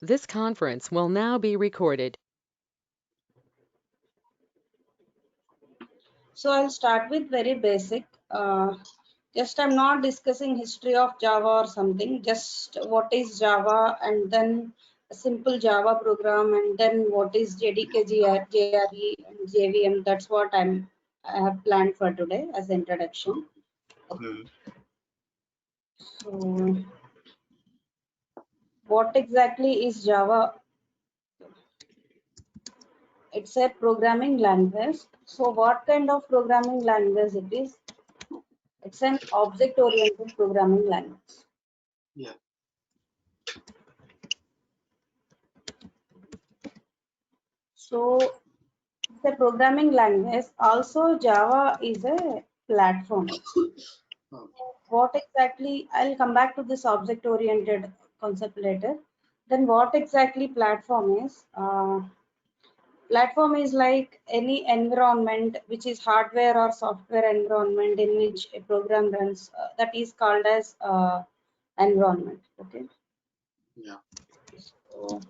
This conference will now be recorded. So I'll start with very basic. Just I'm not discussing history of Java or something. Just what is Java, and then a simple Java program, and then what is JDK, JRE, and JVM. That's what I have planned for today as introduction. So what exactly is Java? It's a programming language. So what kind of programming language it is? It's an object-oriented programming language. Yeah. So it's a programming language. Also, Java is a platform. What exactly? I'll come back to this object-oriented concept later. Then, what exactly platform is? Platform is like any environment which is hardware or software environment in which a program runs. That is called as environment. Okay. Yeah. So,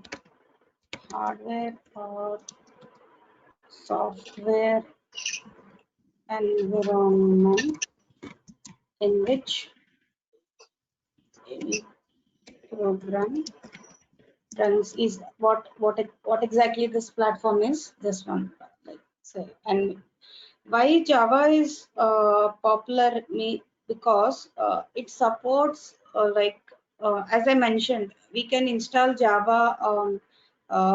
hardware or software environment in which any program runs is what exactly this platform is. This one, like say, and why Java is popular me because it supports as I mentioned, we can install Java on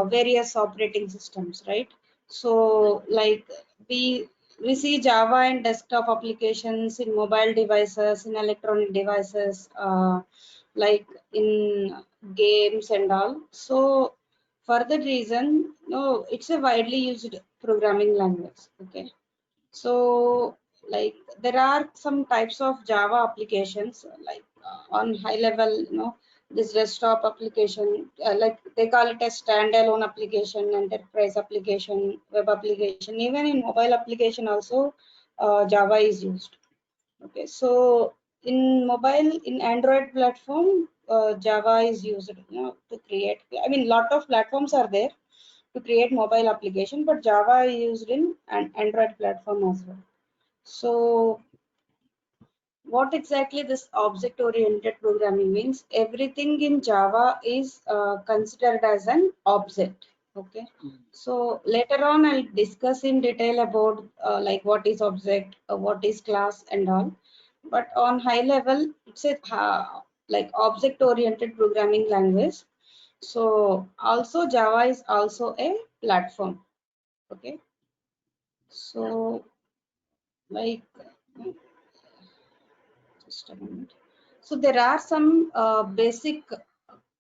various operating systems, right? So like we we see Java in desktop applications, in mobile devices, in electronic devices, like in games and all. So for that reason, no, it's a widely used programming language. Okay. So like there are some types of Java applications like on high level, this desktop application, like they call it a standalone application, enterprise application, web application, even in mobile application also Java is used. Okay, so in mobile, in Android platform, Java is used, to create. I mean, lot of platforms are there to create mobile application, but Java is used in an Android platform as well. So what exactly this object oriented programming means? Everything in Java is considered as an object. Okay. So later on I'll discuss in detail about like what is object, what is class and all. But on high level, it's a like object oriented programming language. So also Java is also a platform. Okay. So like just a minute. So there are some basic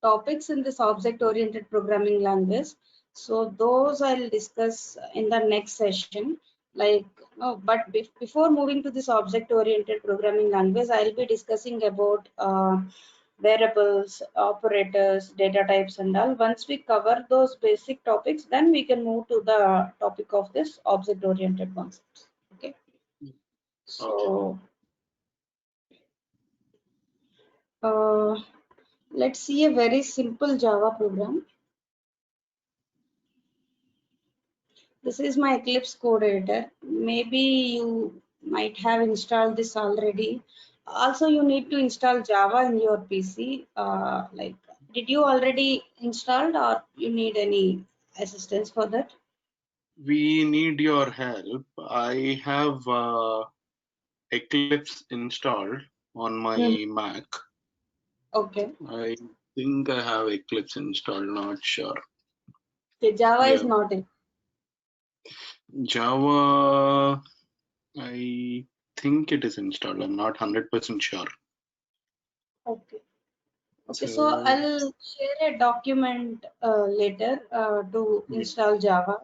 topics in this object-oriented programming language. So those I'll discuss in the next session. Like, no, but before moving to this object-oriented programming language, I'll be discussing about variables, operators, data types, and all. Once we cover those basic topics, then we can move to the topic of this object-oriented concepts. Okay. So. Let's see a very simple Java program. This is my Eclipse code editor. Maybe you might have installed this already. Also, you need to install Java in your PC. Like, did you already installed or you need any assistance for that? We need your help. I have Eclipse installed on my Mac. Okay. I think I have Eclipse installed, not sure. The Java is not in. Java, I think it is installed. I'm not 100% sure. Okay. Okay, so I'll share a document later to install Java.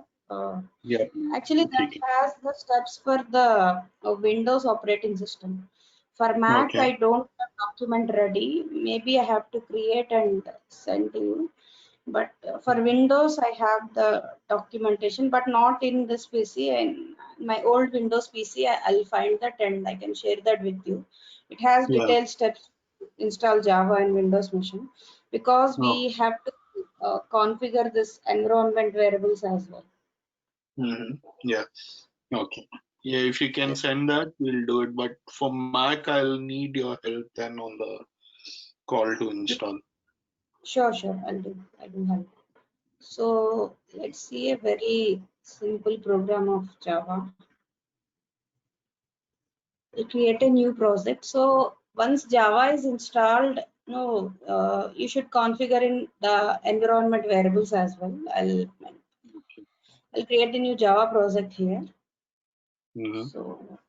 Yeah. Actually, that has the steps for the Windows operating system. For Mac, I don't have document ready. Maybe I have to create and send to you. But for Windows, I have the documentation, but not in this PC. And my old Windows PC, I'll find that and I can share that with you. It has detailed steps to install Java and Windows machine because we have to configure this environment variables as well. Yeah. Okay. Yeah, if you can send that, we'll do it. But for Mac, I'll need your help then on the call to install. Sure, I do help. So let's see a very simple program of Java. We'll create a new project. So once Java is installed, you should configure in the environment variables as well. I'll create a new Java project here. So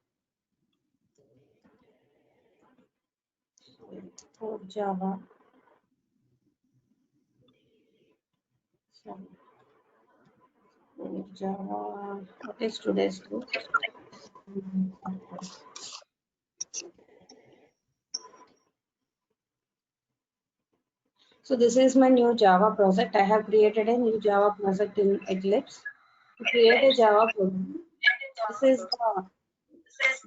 for Java. For Java, what is today's group? So this is my new Java project. I have created a new Java project in Eclipse. To create a Java program, this is the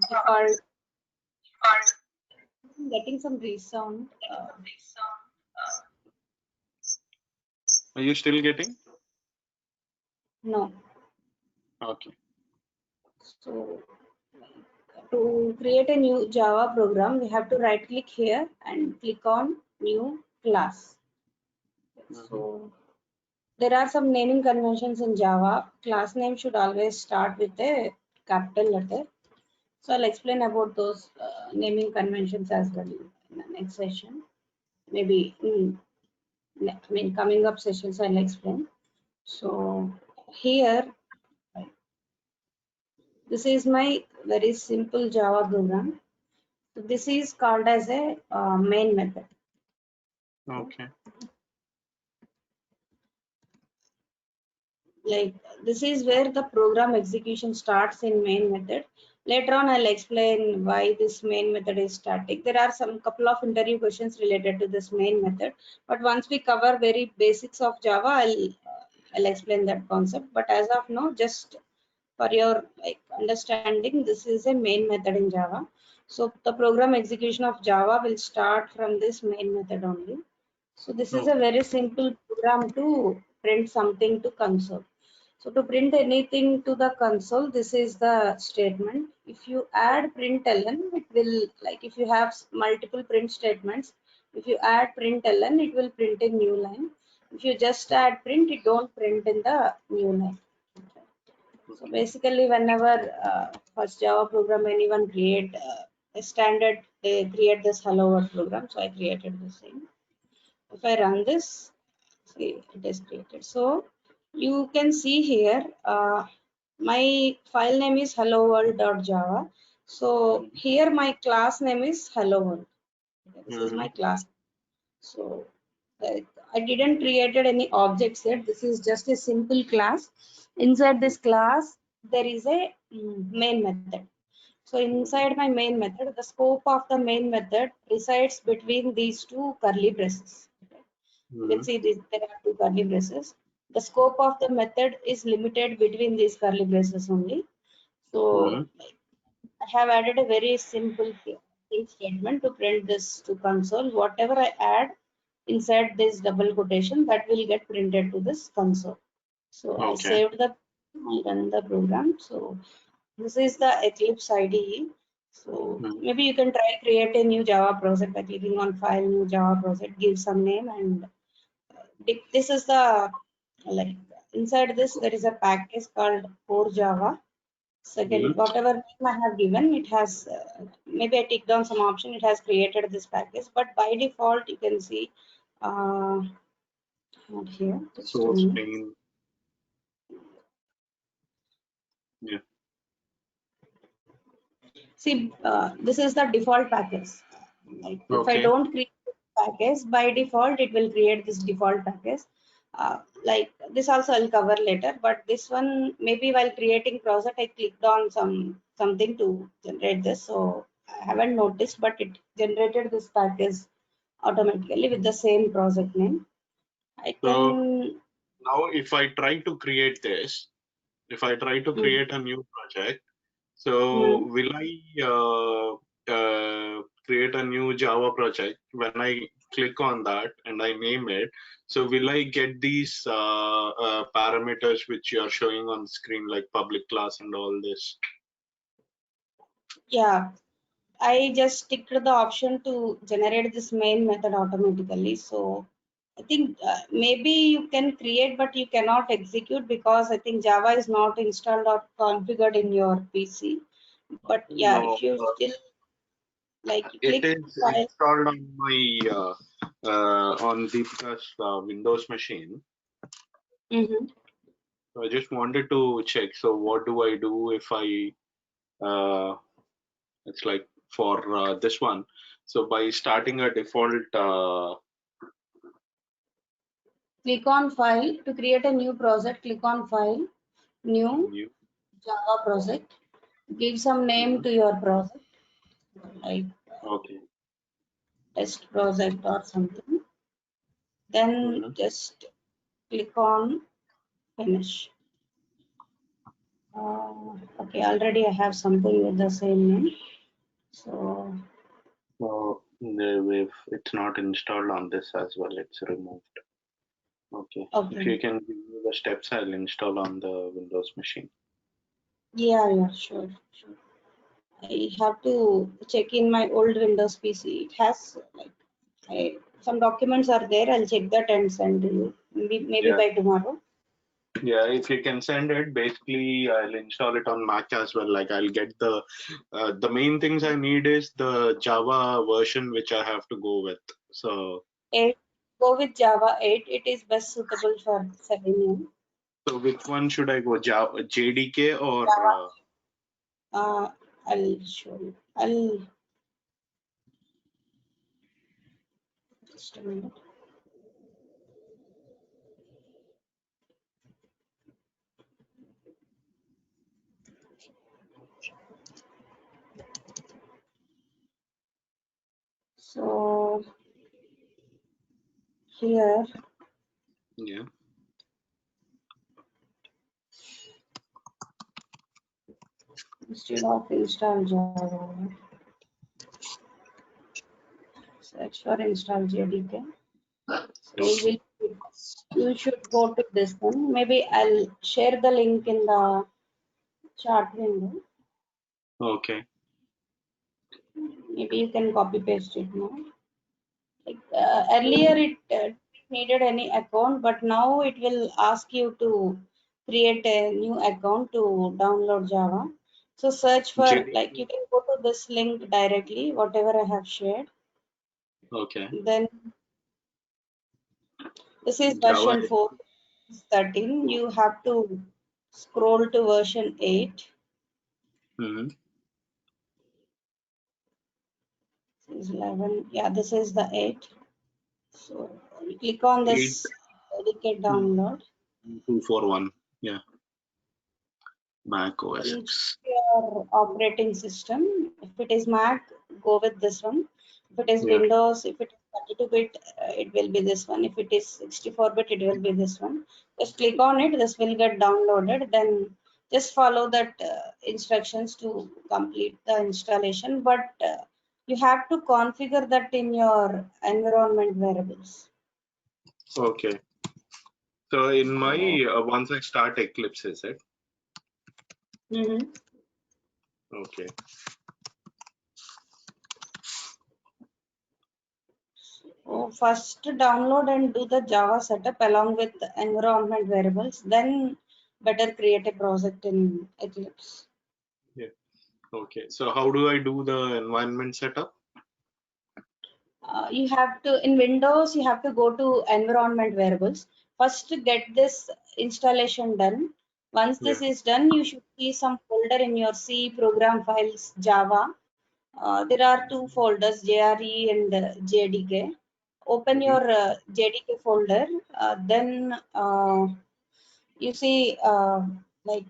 default. I'm getting some resound. Are you still getting? No. Okay. So to create a new Java program, we have to right click here and click on new class. So there are some naming conventions in Java. Class name should always start with a capital letter. So I'll explain about those naming conventions as well in the next session. Maybe coming up sessions I'll explain. So here, this is my very simple Java program. So this is called as a main method. Okay. Like this is where the program execution starts in main method. Later on I'll explain why this main method is static. There are some couple of interview questions related to this main method, but once we cover very basics of Java, I'll explain that concept. But as of now, just for your understanding, this is a main method in Java. So the program execution of Java will start from this main method only. So this is a very simple program to print something to console. So to print anything to the console, this is the statement. If you add println, it will, like if you have multiple print statements, if you add println, it will print a new line. If you just add print, it don't print in the new line. So basically, whenever first Java program anyone create a standard, they create this hello world program. So I created the same. If I run this, see it is created. So you can see here my file name is hello world.java. So here my class name is hello world. This is my class. So I didn't created any objects yet. This is just a simple class. Inside this class there is a main method. So inside my main method, the scope of the main method resides between these two curly braces. You can see this, there are two curly braces. The scope of the method is limited between these curly braces only. So I have added a very simple print statement to print this to console. Whatever I add inside this double quotation, that will get printed to this console. So I saved the, I run the program. So this is the Eclipse IDE. So maybe you can try create a new Java project by clicking on file, new Java project, give some name, and this is the, like inside this there is a package called core Java. Second, whatever name I have given, it has maybe I ticked on some option, it has created this package, but by default you can see not here. Source main. Yeah. See, this is the default package. Like if I don't create package, by default it will create this default package. Like this also I'll cover later, but this one maybe while creating project I clicked on something to generate this, so I haven't noticed, but it generated this package automatically with the same project name. So now if I try to create this, if I try to create a new project, so will I create a new Java project when I click on that and I name it, so will I get these parameters which you are showing on the screen, like public class and all this? Yeah, I just ticked the option to generate this main method automatically. So I think maybe you can create, but you cannot execute because I think Java is not installed or configured in your PC. But yeah, No, if you still like you it click is file. installed on my on Deepika's Windows machine. Mhm. So I just wanted to check. So what do I do if I it's like for this one? So by starting a default Click on file to create a new project. Click on file, new new. Java project. Give some name Mhm. to your project, like Okay. test project or something. Then Mhm. just click on finish. Okay, already I have something with the same name. So So if it's not installed on this as well, it's removed. Okay. If okay, you can give me the steps, I'll install on the Windows machine. yeah, sure, sure. I have to check in my old Windows PC. It has like some documents are there. I'll check that and send to you. Maybe Yeah. by tomorrow. Yeah, if you can send it, basically I'll install it on Mac as well. Like I'll get the main things I need is the Java version which I have to go with. So 8. Go with Java 8. It is best suitable for Selenium. so which one should I go? Java JDK or Java. I'll show you. I'll just a minute. So here yeah. instead of install Java, search for install JDK. So Okay. you should go to this one. Maybe I'll share the link in the chat window. Okay. Maybe you can copy paste it now. Like earlier, it needed any account, but now it will ask you to create a new account to download Java. So search for like you JDK. can go to this link directly, whatever I have shared. Okay. Then this is Java. version 4.13. You have to scroll to version 8. Mm-hmm. This is 11. Yeah, this is the 8. So you click on 8 this dedicate download. 241. Yeah. Mac OS Then X. your operating system. If it is Mac, go with this one. If it is Yeah. Windows, if it is 32-bit, it will be this one. If it is 64-bit, it will be this one. Just click on it. This will get downloaded. Then just follow that instructions to complete the installation. But you have to configure that in your environment variables. Okay. So in my So, once I start Eclipse, is it? mhm. Okay. So first download and do the Java setup along with the environment variables. Then better create a project in Eclipse. Yeah. Okay. So how do I do the environment setup? You have to in Windows you have to go to environment variables. First get this installation done. Once Yeah. this is done, you should see some folder in your C program files Java. There are two folders JRE and JDK. Open Mm-hmm. your JDK folder. Then you see like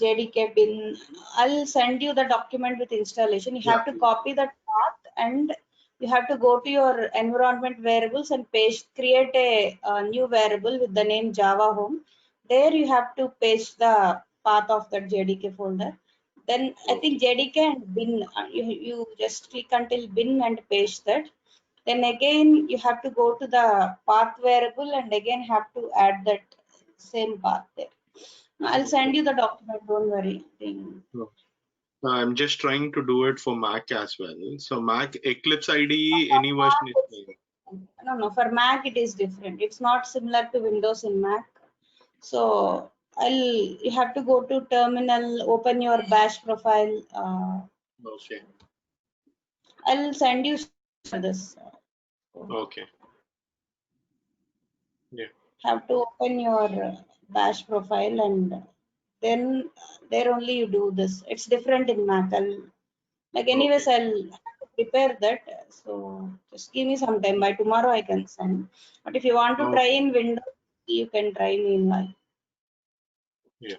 JDK bin. I'll send you the document with installation. You Yeah. have to copy that path and you have to go to your environment variables and paste, create a new variable with the name Java home. There you have to paste the path of that JDK folder. Then I think Okay. JDK and bin, you just click until bin and paste that. Then again you have to go to the path variable and again have to add that same path there. I'll send you the document, don't worry. I'm just trying to do it for Mac as well. So Mac Eclipse IDE, any version is fine. No, for Mac it is different. It's not similar to Windows in Mac. So you have to go to terminal, open your bash profile. Okay. I'll send you this. Okay. Yeah. Have to open your bash profile and then there only you do this. It's different in Mac. Anyways, Okay. I'll prepare that. So just give me some time. By tomorrow I can send. But if you want to try in Windows, you can try meanwhile. Yeah.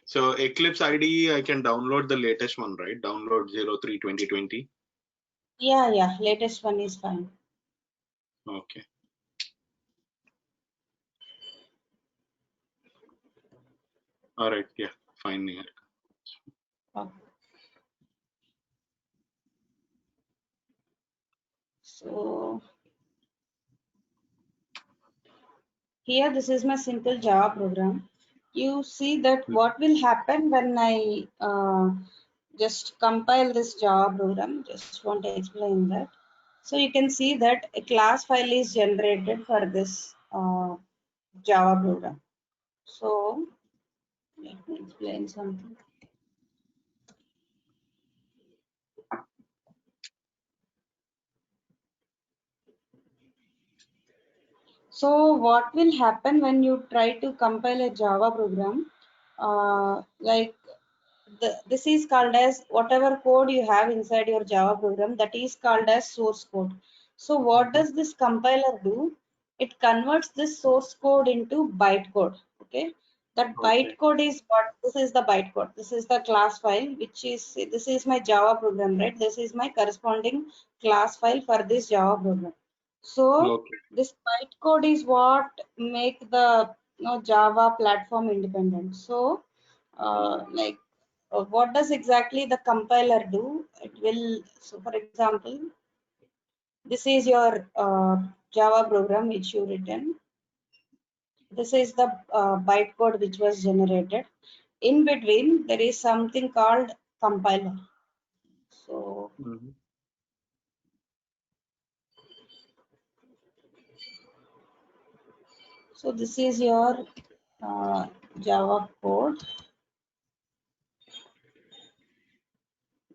So Eclipse IDE, I can download the latest one, right? Download 03/2020. Yeah. Latest one is fine. Okay. All right. Yeah. Fine. Yeah. Okay. So here, this is my simple Java program. You see that what will happen when I just compile this Java program. Just want to explain that. So you can see that a class file is generated for this Java program. So let me explain something. So what will happen when you try to compile a Java program? This is called as whatever code you have inside your Java program, that is called as source code. So what does this compiler do? It converts this source code into bytecode. Okay, that bytecode is what? This is the bytecode. This is the class file, this is my Java program, right? This is my corresponding class file for this Java program. So this bytecode is what make the Java platform independent. So what does exactly the compiler do? It will, so for example, this is your Java program which you written. This is the bytecode which was generated. In between, there is something called compiler. So, so this is your Java code.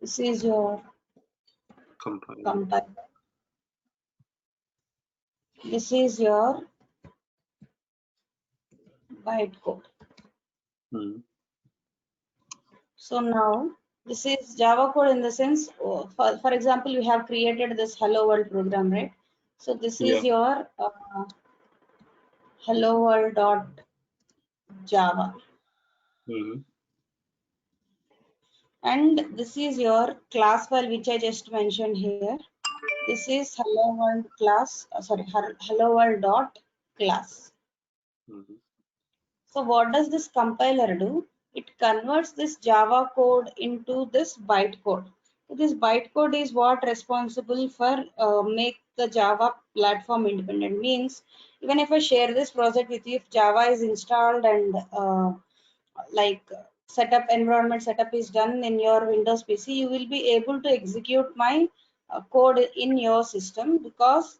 This is your compiler. This is your bytecode. So now this is Java code in the sense, for example, you have created this hello world program, right? So this is your hello world dot Java. And this is your class file which I just mentioned here. This is hello world class, hello world dot class. So what does this compiler do? It converts this Java code into this bytecode. So this bytecode is what responsible for make the Java platform independent. Means even if I share this project with you, if Java is installed and environment setup is done in your Windows PC, you will be able to execute my code in your system because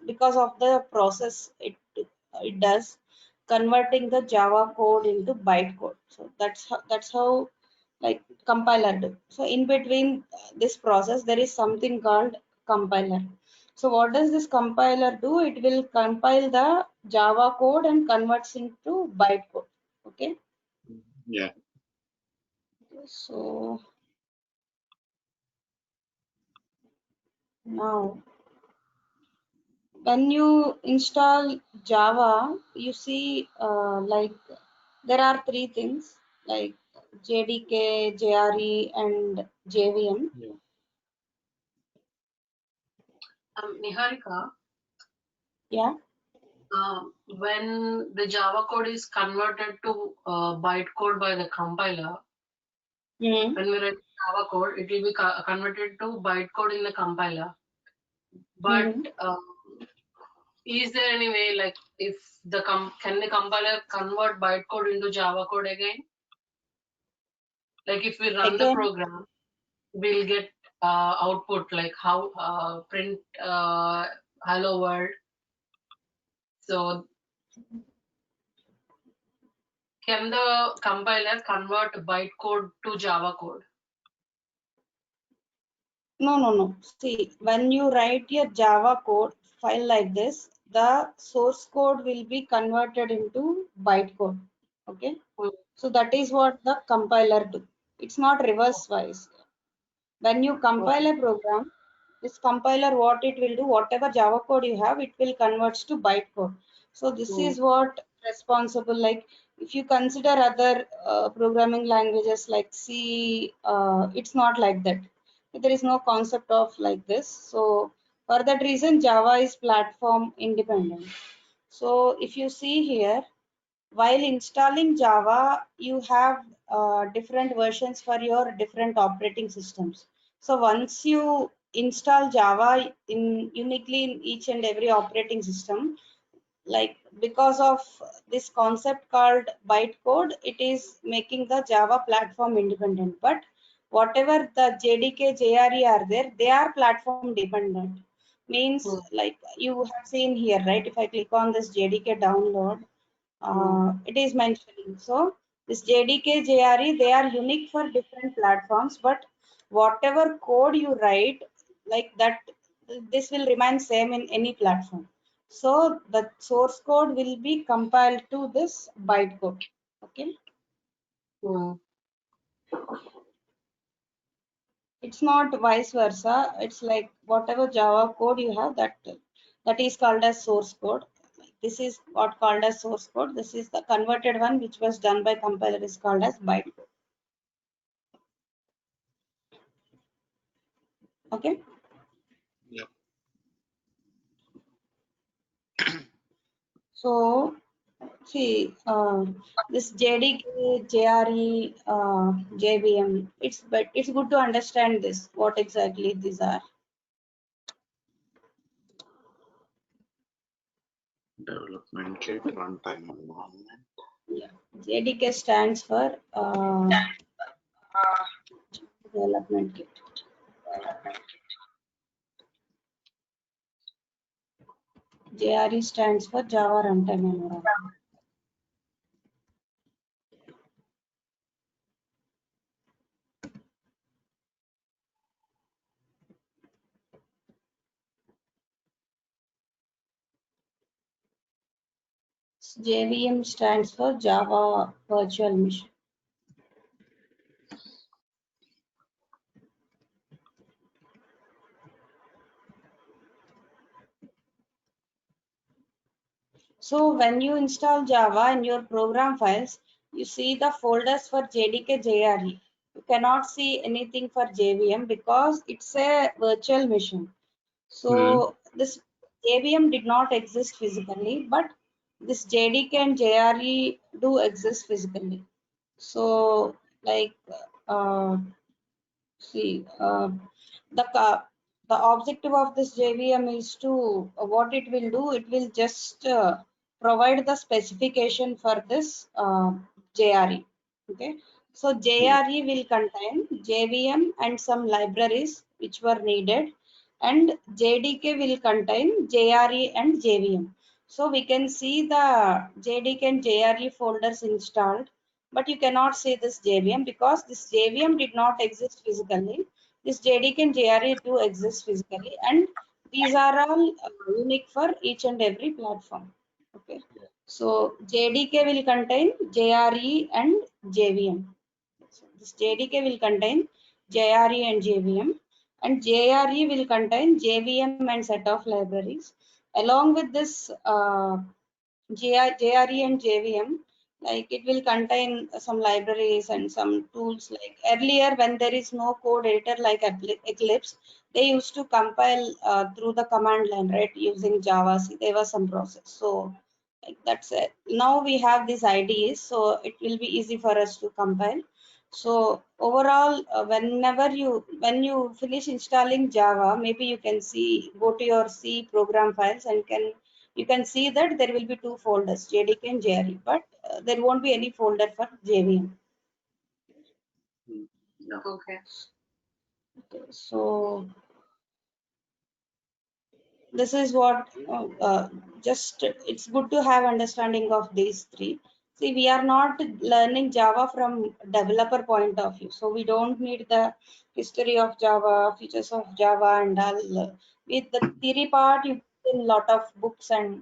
because of the process it does, converting the Java code into bytecode. So that's how like compiler do. So in between this process there is something called compiler. So what does this compiler do? It will compile the Java code and converts into bytecode. Okay. Yeah. So now when you install Java, you see there are three things like JDK, JRE, and JVM. Niharika, Yeah. when the Java code is converted to bytecode by the compiler, when we write Java code, it will be converted to bytecode in the compiler. But is there any way, like, if the can the compiler convert bytecode into Java code again? Like if we run the Again, program, we'll get output like how print hello world. So can the compiler convert bytecode to Java code? no. See, when you write your Java code file like this, the source code will be converted into bytecode. Okay. So that is what the compiler do. It's not reverse wise. When you compile a program, this compiler, what it will do, whatever Java code you have, it will convert to bytecode. So this is what responsible. Like if you consider other programming languages like C, it's not like that. There is no concept of like this. So for that reason, Java is platform independent. So if you see here, while installing Java, you have different versions for your different operating systems. So once you install Java uniquely in each and every operating system, like because of this concept called bytecode, it is making the Java platform independent. But whatever the JDK, JRE are there, they are platform dependent. Means like you have seen here, right? If I click on this JDK download, it is mentioning. So this JDK, JRE, they are unique for different platforms, but whatever code you write, like that, this will remain same in any platform. So the source code will be compiled to this bytecode. Okay. It's not vice versa. It's like whatever Java code you have, that is called as source code. This is what called as source code. This is the converted one which was done by compiler is called as bytecode. Okay. Yep. So see, this JDK, JRE, JVM, but it's good to understand this, what exactly these are. Development kit, runtime environment. Yeah. JDK stands for development kit. JRE stands for Java Runtime Environment. JVM stands for Java Virtual Machine. So when you install Java in your program files, you see the folders for JDK, JRE. You cannot see anything for JVM because it's a virtual machine. So this JVM did not exist physically, but this JDK and JRE do exist physically. So like see the objective of this JVM is to what it will do. It will just provide the specification for this JRE. Okay, so JRE will contain JVM and some libraries which were needed, and JDK will contain JRE and JVM. So we can see the JDK and JRE folders installed, but you cannot see this JVM because this JVM did not exist physically. This JDK and JRE do exist physically, and these are all unique for each and every platform. Okay, so JDK will contain JRE and JVM. So this JDK will contain JRE and JVM, and JRE will contain JVM and set of libraries. Along with this JRE and JVM, like it will contain some libraries and some tools. Like earlier, when there is no code editor like Eclipse, they used to compile through the command line, right, using Java. See, there was some process. So like that's it. Now we have these IDEs, so it will be easy for us to compile. So overall, when you finish installing Java, maybe you can see, go to your C program files and you can see that there will be two folders, JDK and JRE, but there won't be any folder for JVM. Yeah. Okay. So this is what just it's good to have understanding of these three. See, we are not learning Java from developer point of view, so we don't need the history of Java, features of Java, and all. With the theory part, you get a lot of books and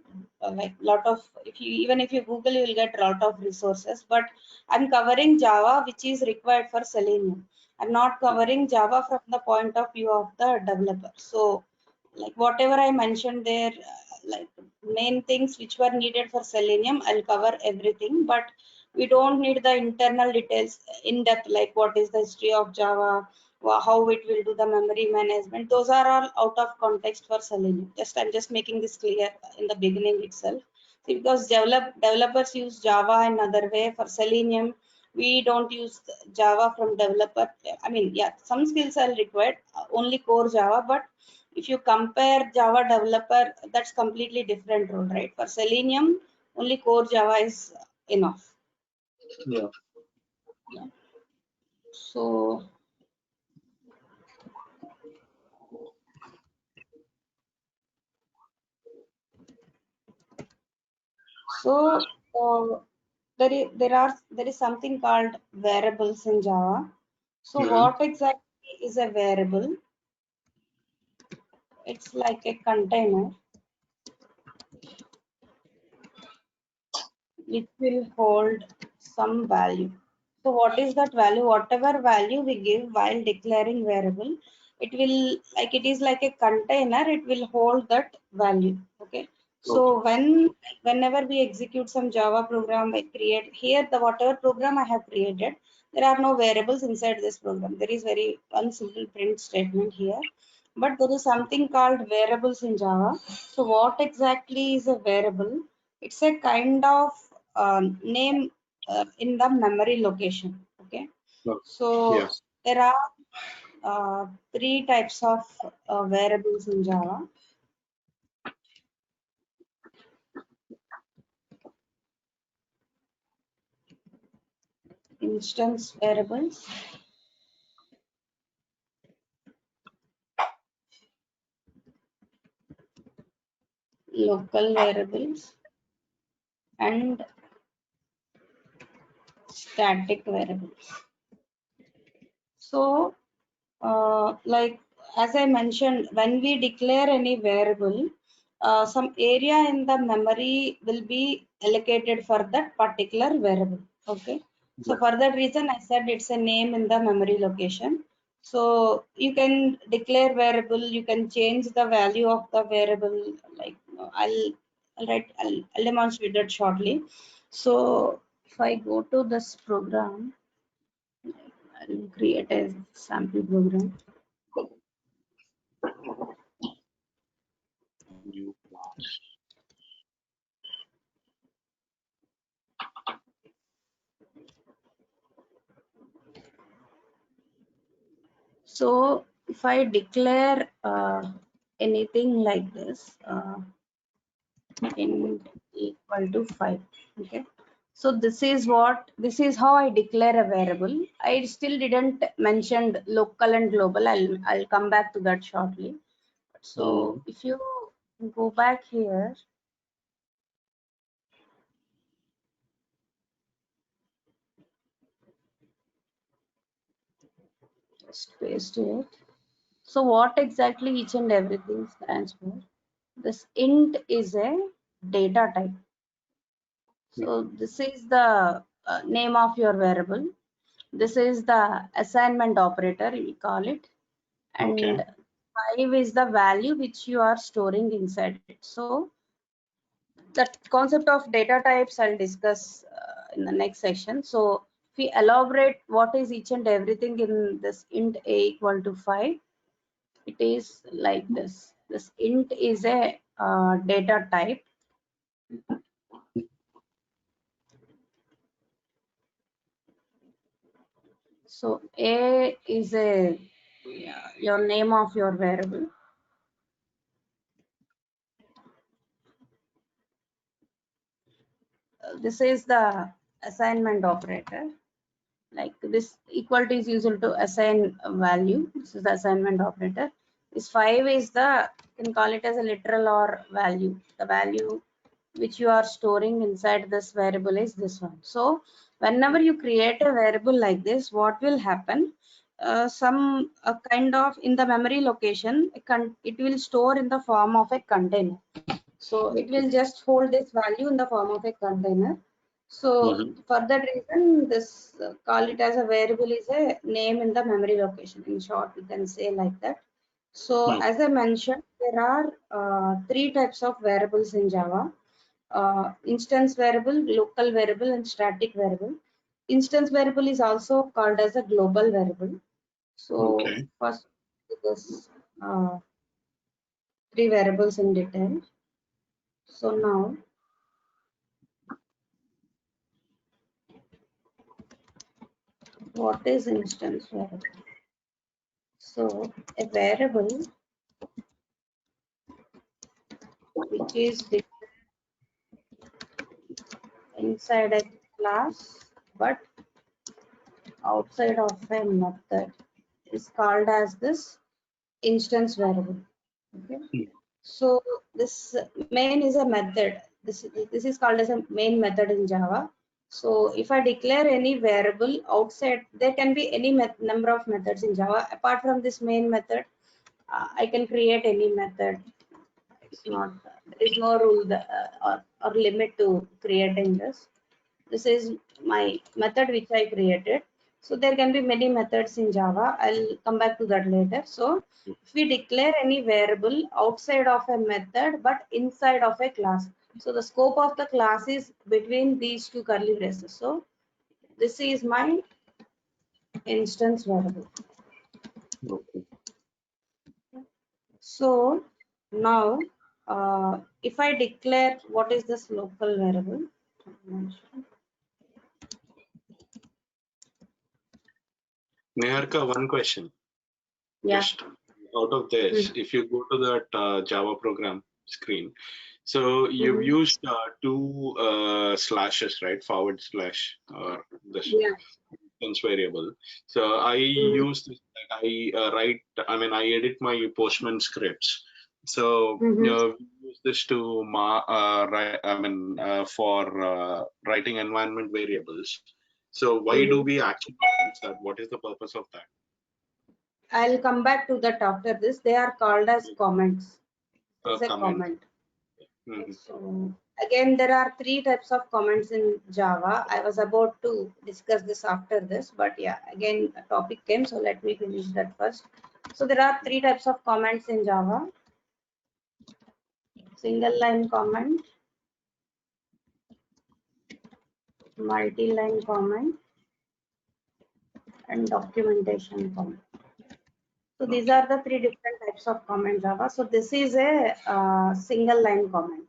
like lot of, if you Google, you will get a lot of resources. But I'm covering Java, which is required for Selenium. I'm not covering Java from the point of view of the developer. So like whatever I mentioned there, like main things which were needed for Selenium, I'll cover everything, but we don't need the internal details in depth, like what is the history of Java, how it will do the memory management. Those are all out of context for Selenium. I'm just making this clear in the beginning itself. See, because developers use Java another way. For Selenium, we don't use Java from developer. I mean, yeah, some skills are required, only core Java, but if you compare Java developer, that's completely different role, right? For Selenium, only core Java is enough. Yeah. So there is something called variables in Java. So what exactly is a variable? It's like a container which will hold some value. So what is that value? Whatever value we give while declaring variable, it will, like, it is like a container, it will hold that value. Okay. So whenever we execute some Java program, I create here the whatever program I have created, there are no variables inside this program. There is very one simple print statement here, but there is something called variables in Java. So what exactly is a variable? It's a kind of name in the memory location. Okay. So Yes. there are three types of variables in Java. Instance variables, local variables, and static variables. So like as I mentioned, when we declare any variable, some area in the memory will be allocated for that particular variable. Okay. So for that reason, I said it's a name in the memory location. So you can declare variable, you can change the value of the variable. Like I'll demonstrate that shortly. So if I go to this program, I'll create a sample program. New class. So if I declare anything like this, int equal to 5, okay. So this is how I declare a variable. I still didn't mention local and global. I'll come back to that shortly. So if you go back here, just paste it. So what exactly each and everything stands for? This int is a data type. So this is the name of your variable. This is the assignment operator, we call it. And 5 is the value which you are storing inside it. So the concept of data types I'll discuss in the next section. So if we elaborate what is each and everything in this int a equal to 5, it is like this. This int is a data type. A is your name of your variable. This is the assignment operator. Like this equal to is used to assign a value. This is the assignment operator. This 5 is the, you can call it as a literal or value. The value which you are storing inside this variable is this one. So whenever you create a variable like this, what will happen? Some kind of in the memory location, it will store in the form of a container. So it will just hold this value in the form of a container. So for that reason, this call it as a variable is a name in the memory location. In short, we can say like that. So as I mentioned, there are 3 types of variables in Java. Instance variable, local variable, and static variable. Instance variable is also called as a global variable. So first, this 3 variables in detail. So now, what is instance variable? So a variable which is inside a class but outside of a method is called as this instance variable. Okay. So this main is a method. This is called as a main method in Java. So if I declare any variable outside, there can be any number of methods in Java. Apart from this main method, I can create any method. It's not, there is no rule or limit to creating this. This is my method which I created. So there can be many methods in Java. I'll come back to that later. So if we declare any variable outside of a method but inside of a class, so the scope of the class is between these 2 curly braces. So this is my instance variable. Okay. So now if I declare what is this local variable, Niharika, one question. yeah. Just out of this, if you go to that Java program screen, so you've used 2 slashes, right? Forward slash or this Yeah. instance variable. So I use this, like I mean, I edit my Postman scripts. So we use this to for writing environment variables. So why do we actually use that? What is the purpose of that? I'll come back to that after this. They are called as comments. It's a Comment. comment. So again, there are 3 types of comments in Java. I was about to discuss this after this, but yeah, again, a topic came, so let me finish that first. So there are 3 types of comments in Java: single line comment, multi-line comment, and documentation comment. So these are the 3 different types of comment Java. So this is a single line comment.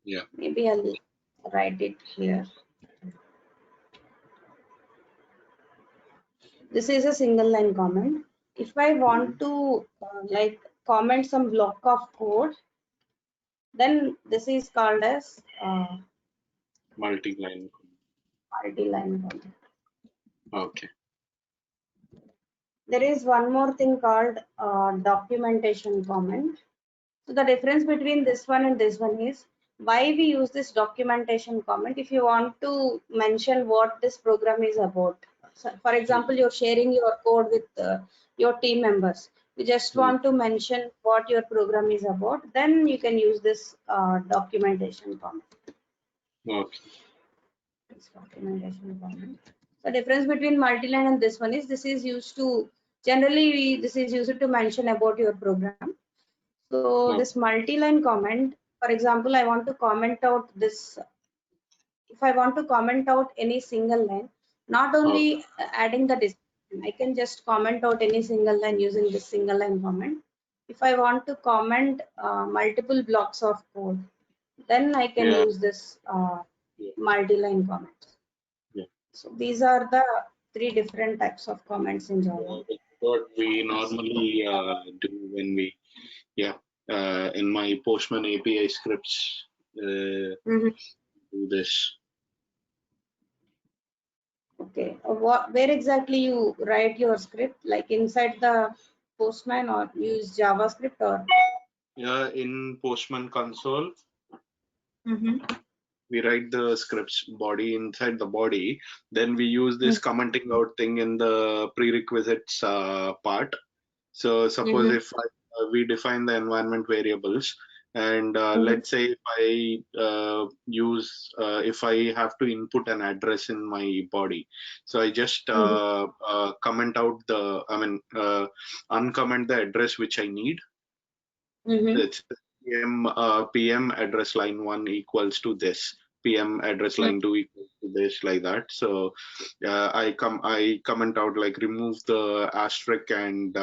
Yeah. Maybe I'll write it here. This is a single line comment. If I want to like comment some block of code, then this is called as Multi-line. comment. Okay. There is one more thing called documentation comment. So the difference between this one and this one is why we use this documentation comment. If you want to mention what this program is about, so for example, you're sharing your code with your team members. You just want to mention what your program is about, then you can use this documentation comment. Okay. This documentation comment. The difference between multi-line and this one is this is used to generally this is used to mention about your program. So this multi-line comment, for example, I want to comment out this. If I want to comment out any single line, not only adding the description, I can just comment out any single line using this single line comment. If I want to comment multiple blocks of code, then I can use this multi-line comments. Yeah. So these are the 3 different types of comments in Java. What we normally do when we, in my Postman API scripts, do this. Okay, where exactly you write your script? Like inside the Postman, or use JavaScript, or? Yeah, in Postman console, we write the scripts body inside the body. Then we use this commenting out thing in the prerequisites part. So suppose if we define the environment variables, and let's say if I if I have to input an address in my body, so I just comment out the, uncomment the address which I need. It's PM address line 1 equals to this. PM address line 2 equals to this, like that. So I comment out, like, remove the asterisk and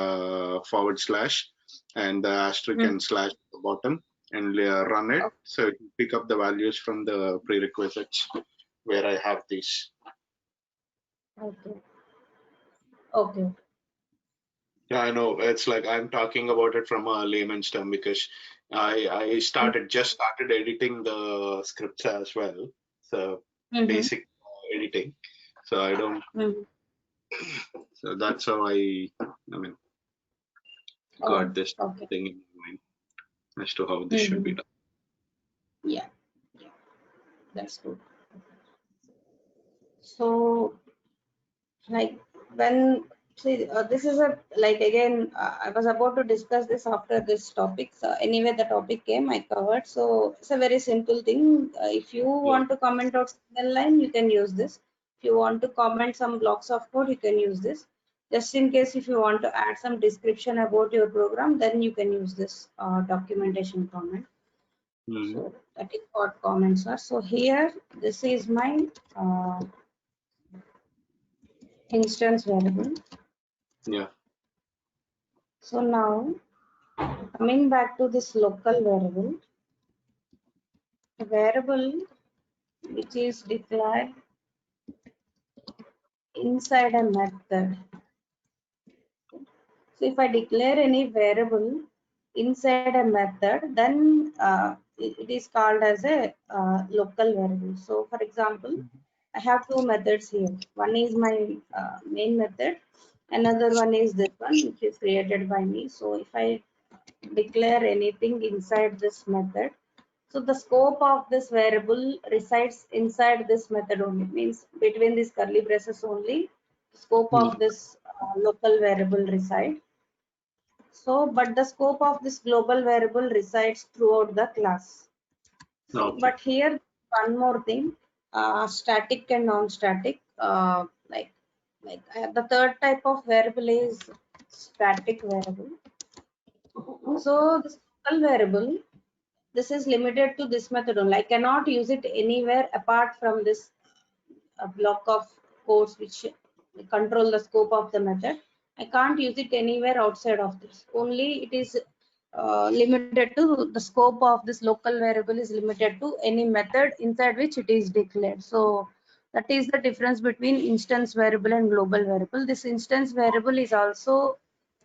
forward slash, and the asterisk and slash at the bottom, and run it. So it will pick up the values from the prerequisites where I have these. Okay. Yeah, I know. It's like I'm talking about it from a layman's term, because I just started editing the scripts as well. So basic editing. So I don't. So that's how I got this thing in mind as to how this should be done. Yeah, that's good. So, like, when this is a, like, again, I was about to discuss this after this topic. So anyway, the topic came, I covered. So it's a very simple thing. If you want to comment out single line, you can use this. If you want to comment some blocks of code, you can use this. Just in case, if you want to add some description about your program, then you can use this documentation comment. So that is what comments are. So here, this is my instance variable. Yeah. So now, coming back to this local variable which is declared inside a method. So if I declare any variable inside a method, then it is called as a local variable. So for example, I have 2 methods here. One is my main method. Another one is this one, which is created by me. So if I declare anything inside this method, so the scope of this variable resides inside this method only, means between these curly braces only, scope of this local variable reside. So, but the scope of this global variable resides throughout the class. So, but here one more thing, static and non-static. The third type of variable is static variable. So this local variable, this is limited to this method only. I cannot use it anywhere apart from this block of codes which control the scope of the method. I can't use it anywhere outside of this. Only it is limited to the scope of this local variable is limited to any method inside which it is declared. So that is the difference between instance variable and global variable. This instance variable is also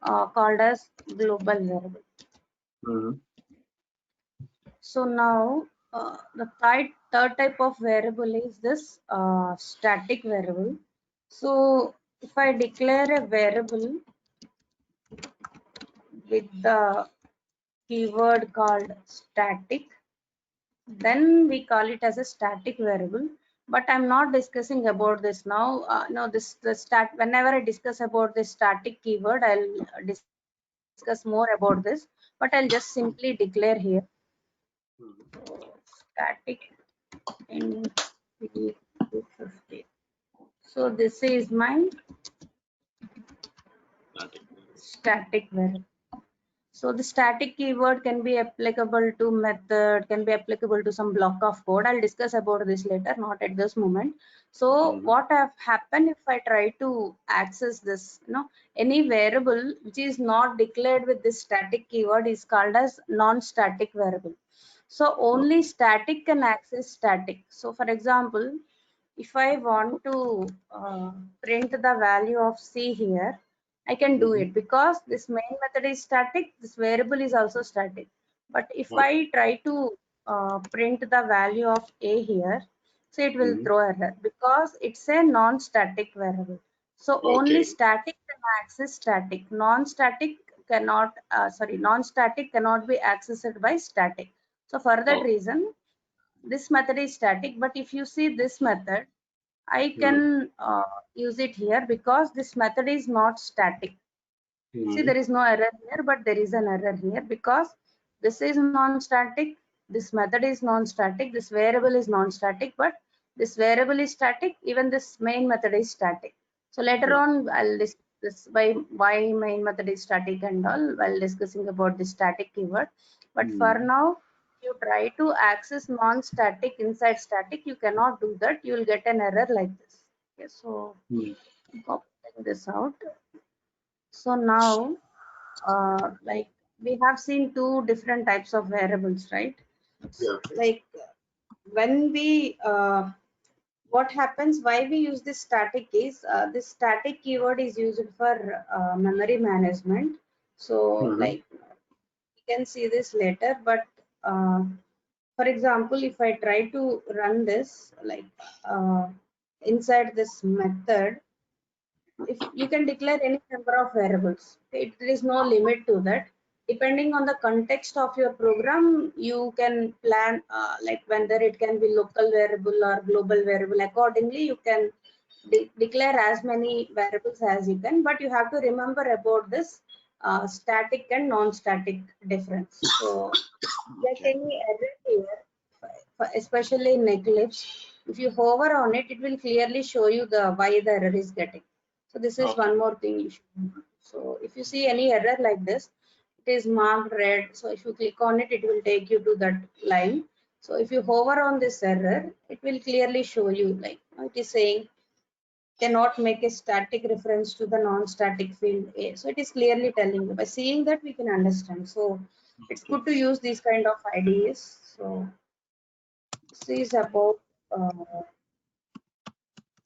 called as global variable. So now the third type of variable is this static variable. So if I declare a variable with the keyword called static, then we call it as a static variable. But I'm not discussing about this now. Whenever I discuss about this static keyword, I'll discuss more about this. But I'll just simply declare here static in 250. So this is my static variable. So the static keyword can be applicable to method, can be applicable to some block of code. I'll discuss about this later, not at this moment. So what have happened if I try to access this, any variable which is not declared with this static keyword is called as non-static variable. So only static can access static. So for example, if I want to print the value of C here, I can do it because this main method is static, this variable is also static. But if I try to print the value of A here, so it will throw error because it's a non-static variable. So only static can access static. Non-static cannot, non-static cannot be accessed by static. So for that reason, this method is static. But if you see this method, I can use it here because this method is not static. See, there is no error here, but there is an error here because this is non-static, this method is non-static, this variable is non-static, but this variable is static, even this main method is static. So later on, I'll discuss this why main method is static and all while discussing about the static keyword. But for now, if you try to access non-static inside static, you cannot do that. You will get an error like this. Okay, so copying this out. So now, like we have seen two different types of variables, right? Yeah. Like when we, what happens, why we use this static is, this static keyword is used for memory management. So like you can see this later, but for example, if I try to run this, like inside this method, if you can declare any number of variables, there is no limit to that. Depending on the context of your program, you can plan like whether it can be local variable or global variable. Accordingly, you can declare as many variables as you can, but you have to remember about this static and non-static difference. So like any error here, especially in Eclipse, if you hover on it, it will clearly show you the why the error is getting. So this is one more thing you should know. So if you see any error like this, it is marked red. So if you click on it, it will take you to that line. So if you hover on this error, it will clearly show you, like it is saying cannot make a static reference to the non-static field A. So it is clearly telling you. By seeing that, we can understand. So it's good to use these kind of IDEs. So this is about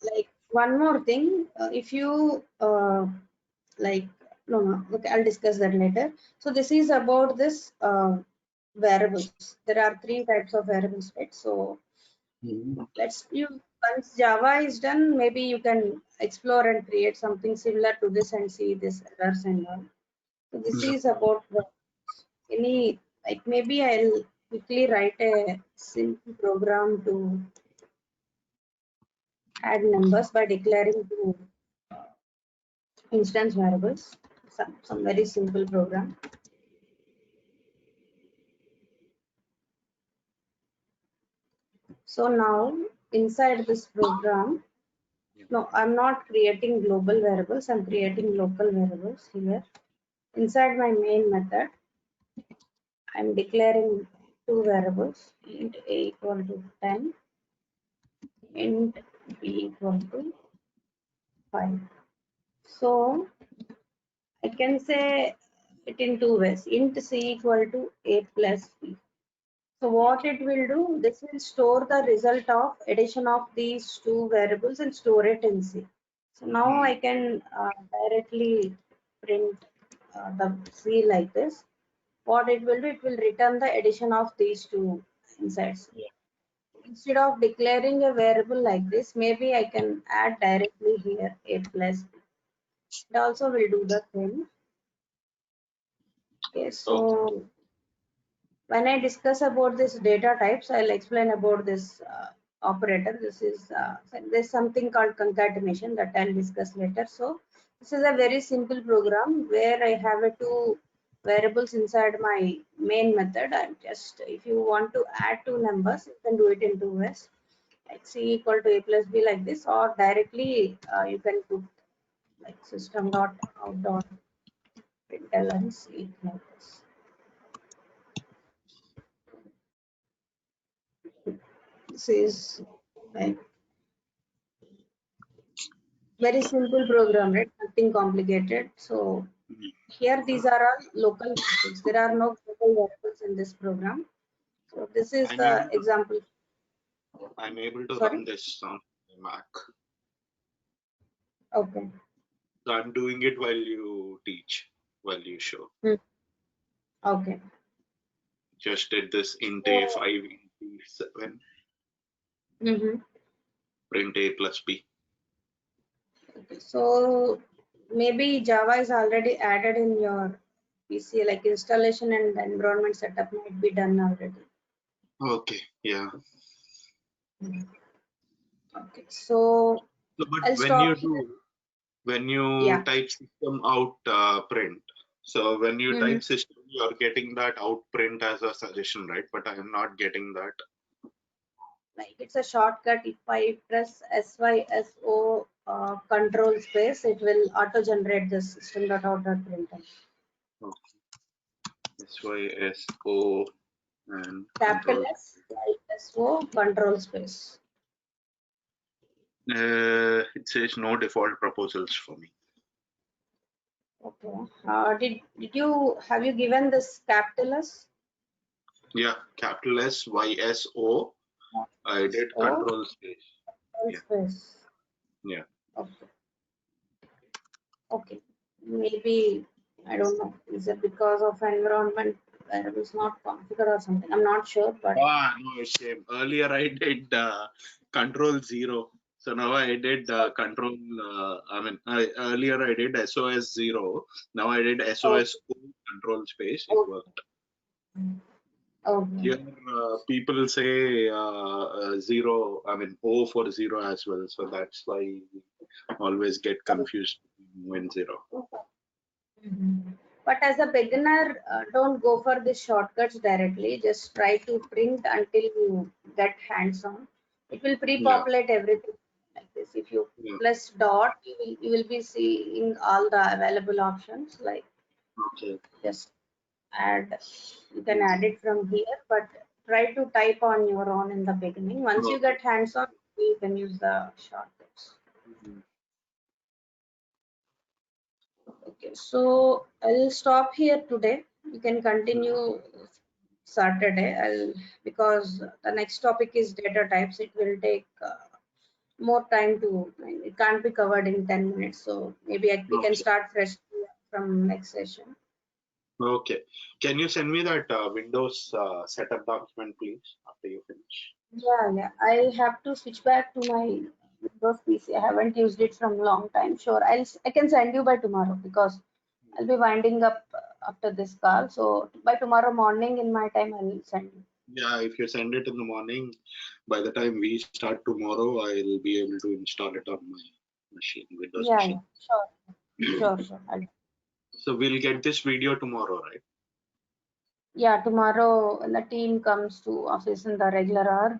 like one more thing. If you like no, okay, I'll discuss that later. So this is about this variables. There are three types of variables, right? So let's you once Java is done, maybe you can explore and create something similar to this and see this errors and all. So this is about any, like maybe I'll quickly write a simple program to add numbers by declaring two instance variables, some very simple program. So now inside this program, no, I'm not creating global variables, I'm creating local variables here. Inside my main method, I'm declaring two variables, int a equal to 10, int b equal to 5. So I can say it in two ways, int c equal to a plus b. So what it will do, this will store the result of addition of these two variables and store it in C. So now I can directly print the C like this. What it will do, it will return the addition of these two inside C. Instead of declaring a variable like this, maybe I can add directly here a plus b. It also will do the same. Okay, so when I discuss about this data types, I'll explain about this operator. This is there's something called concatenation that I'll discuss later. So this is a very simple program where I have a two variables inside my main method. I'm just, if you want to add two numbers, you can do it in two ways, like c equal to a plus b like this, or directly you can put like system dot out dot println c like this. This is like very simple program, right? Nothing complicated. So here these are all local variables. There are no global variables in this program. So this is I'm the able to- example. I'm able to Sorry? run this on my Mac. Okay. So I'm doing it while you teach, while you show. Okay. Just did this int a5, int a7, Mm-hmm. print a plus b. Okay. So maybe Java is already added in your PC, like installation and environment setup might be done already. Okay, yeah. Okay. So So, but I'll stop here. when you Yeah. type system out print, so when you Mhm. type system, you're getting that out print as a suggestion, right? But I am not getting that. Like it's a shortcut. If I press SYSO control space, it will auto generate the system.out.println. SYSO and Capital control. SYSO control space. It says no default proposals for me. Okay. Did you have you given this capital S? Yeah, capital SYSO. I did Oh. control space. Control Yeah. space. Yeah. Okay. Okay. Maybe I don't know. Is it because of environment where it is not configured or something? I'm not sure, but No, shame. Earlier I did control 0. So now I did control, earlier I did SOS 0. Now I did SOS control space. It okay. worked. Okay. Here people say 0, O for 0 as well. So that's why we always get confused when 0. Mhm. But as a beginner, don't go for the shortcuts directly. Just try to print until you get hands-on. It will pre-populate everything like this. If you Yeah. press dot, you will be seeing all the available options. Like Okay. just add, you can add it from here, but try to type on your own in the beginning. Once you get hands-on, you can use the shortcuts. Okay, so I'll stop here today. You can continue Saturday. Because the next topic is data types. It will take more time to. It can't be covered in 10 minutes. So maybe we can start fresh from next session. Okay. Can you send me that Windows setup document, please, after you finish? Yeah. I have to switch back to my Windows PC. I haven't used it from long time. Sure, I can send you by tomorrow because I'll be winding up after this call. So by tomorrow morning in my time, I'll send you. Yeah, if you send it in the morning, by the time we start tomorrow, I'll be able to install it on my machine, Windows machine. Sure. So we'll get this video tomorrow, right? Yeah, tomorrow when the team comes to office in the regular hour,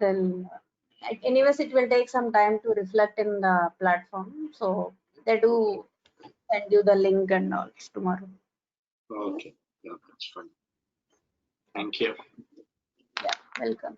anyways, it will take some time to reflect in the platform. So they do send you the link and all tomorrow. Okay, yeah, that's fine. Thank you. Yeah, welcome.